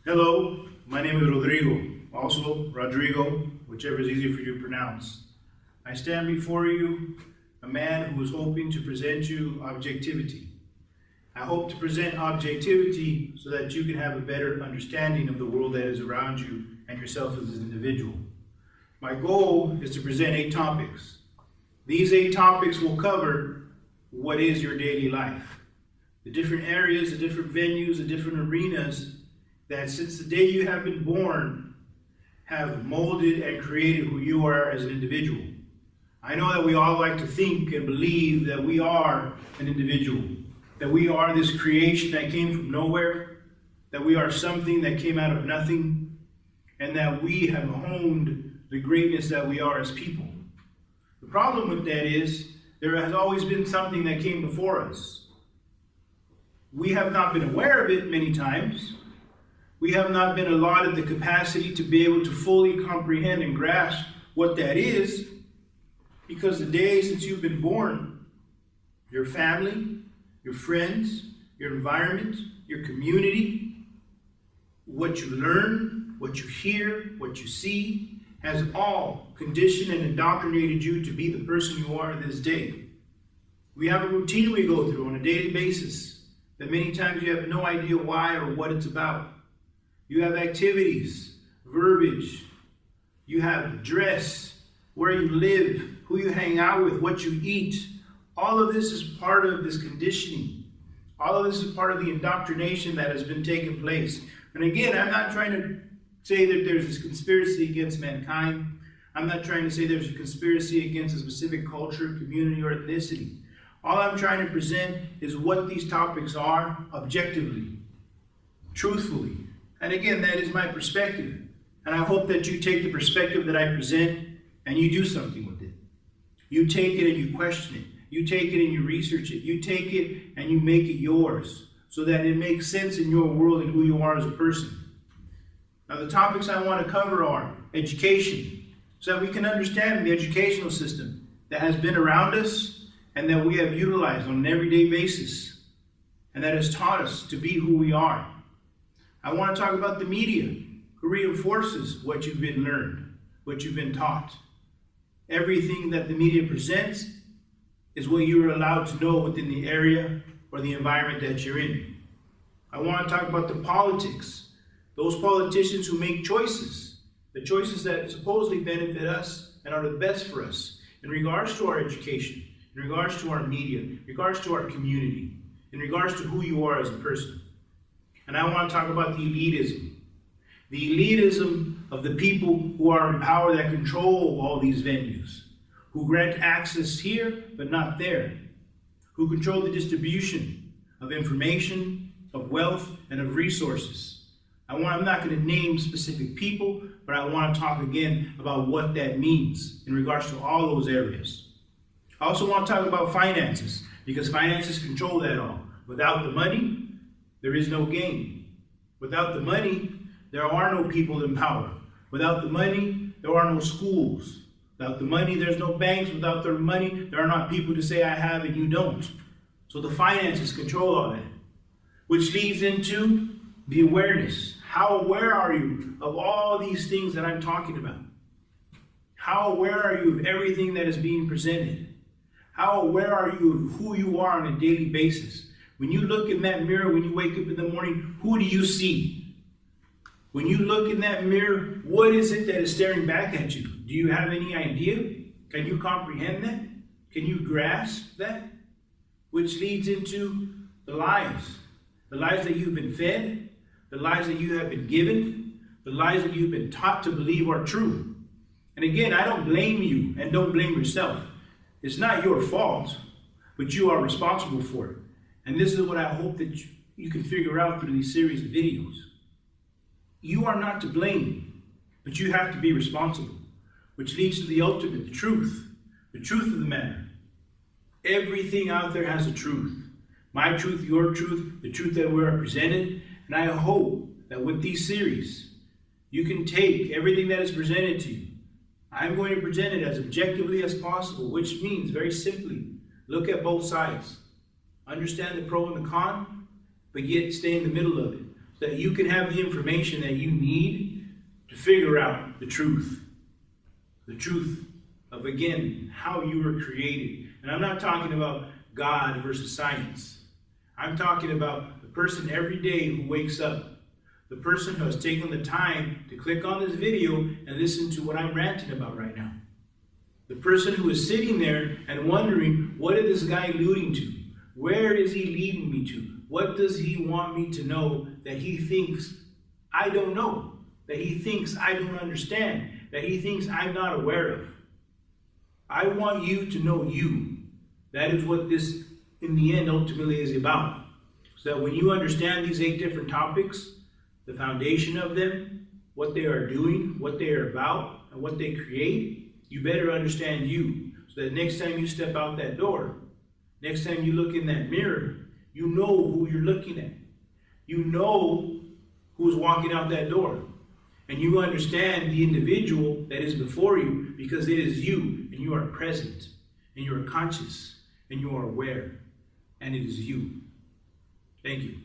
Hello, my name is Rodrigo, also Rodrigo, whichever is easier for you to pronounce. I stand before you, a man who is hoping to present you objectivity. I hope to present objectivity so that you can have a better understanding of the world that is around you and yourself as an individual. My goal is to present 8 topics. These 8 topics will cover what is your daily life. The different areas, the different venues, the different arenas that since the day you have been born have molded and created who you are as an individual. I know that we all like to think and believe that we are an individual, that we are this creation that came from nowhere, that we are something that came out of nothing, and that we have honed the greatness that we are as people. The problem with that is there has always been something that came before us. We have not been aware of it many times. We have not been allotted the capacity to be able to fully comprehend and grasp what that is, because the day since you've been born, your family, your friends, your environment, your community, what you learn, what you hear, what you see, has all conditioned and indoctrinated you to be the person you are this day. We have a routine we go through on a daily basis that many times you have no idea why or what it's about. You have activities, verbiage, you have dress, where you live, who you hang out with, what you eat. All of this is part of this conditioning. All of this is part of the indoctrination that has been taking place. And again, I'm not trying to say that there's this conspiracy against mankind. I'm not trying to say there's a conspiracy against a specific culture, community, or ethnicity. All I'm trying to present is what these topics are objectively, truthfully. And again, that is my perspective. And I hope that you take the perspective that I present and you do something with it. You take it and you question it. You take it and you research it. You take it and you make it yours so that it makes sense in your world and who you are as a person. Now, the topics I want to cover are education, so that we can understand the educational system that has been around us and that we have utilized on an everyday basis and that has taught us to be who we are. I want to talk about the media, who reinforces what you've been learned, what you've been taught. Everything that the media presents is what you are allowed to know within the area or the environment that you're in. I want to talk about the politics, those politicians who make choices, the choices that supposedly benefit us and are the best for us in regards to our education, in regards to our media, in regards to our community, in regards to who you are as a person. And I want to talk about the elitism of the people who are in power that control all these venues, who grant access here but not there, who control the distribution of information, of wealth, and of resources. I'm not going to name specific people, but I want to talk again about what that means in regards to all those areas. I also want to talk about finances, because finances control that all. Without the money, there is no gain. Without the money, there are no people in power. Without the money, there are no schools. Without the money, there's no banks. Without the money, there are not people to say I have and you don't. So the finances control all that, which leads into the awareness. How aware are you of all these things that I'm talking about? How aware are you of everything that is being presented? How aware are you of who you are on a daily basis? When you look in that mirror, when you wake up in the morning, who do you see? When you look in that mirror, what is it that is staring back at you? Do you have any idea? Can you comprehend that? Can you grasp that? Which leads into the lies that you've been fed, the lies that you have been given, the lies that you've been taught to believe are true. And again, I don't blame you and don't blame yourself. It's not your fault, but you are responsible for it. And this is what I hope that you can figure out through these series of videos. You are not to blame, but you have to be responsible, which leads to the ultimate, the truth of the matter. Everything out there has a truth. My truth, your truth, the truth that we're presented. And I hope that with these series, you can take everything that is presented to you. I'm going to present it as objectively as possible, which means, very simply, look at both sides. Understand the pro and the con, but yet stay in the middle of it, so that you can have the information that you need to figure out the truth. The truth of, again, how you were created. And I'm not talking about God versus science. I'm talking about the person every day who wakes up. The person who has taken the time to click on this video and listen to what I'm ranting about right now. The person who is sitting there and wondering, what is this guy alluding to? Where is he leading me to? What does he want me to know that he thinks I don't know? That he thinks I don't understand? That he thinks I'm not aware of? I want you to know you. That is what this, in the end, ultimately is about. So that when you understand these 8 different topics, the foundation of them, what they are doing, what they are about, and what they create, you better understand you. So that next time you step out that door, next time you look in that mirror, you know who you're looking at. You know who's walking out that door. And you understand the individual that is before you, because it is you, and you are present, and you are conscious, and you are aware, and it is you. Thank you.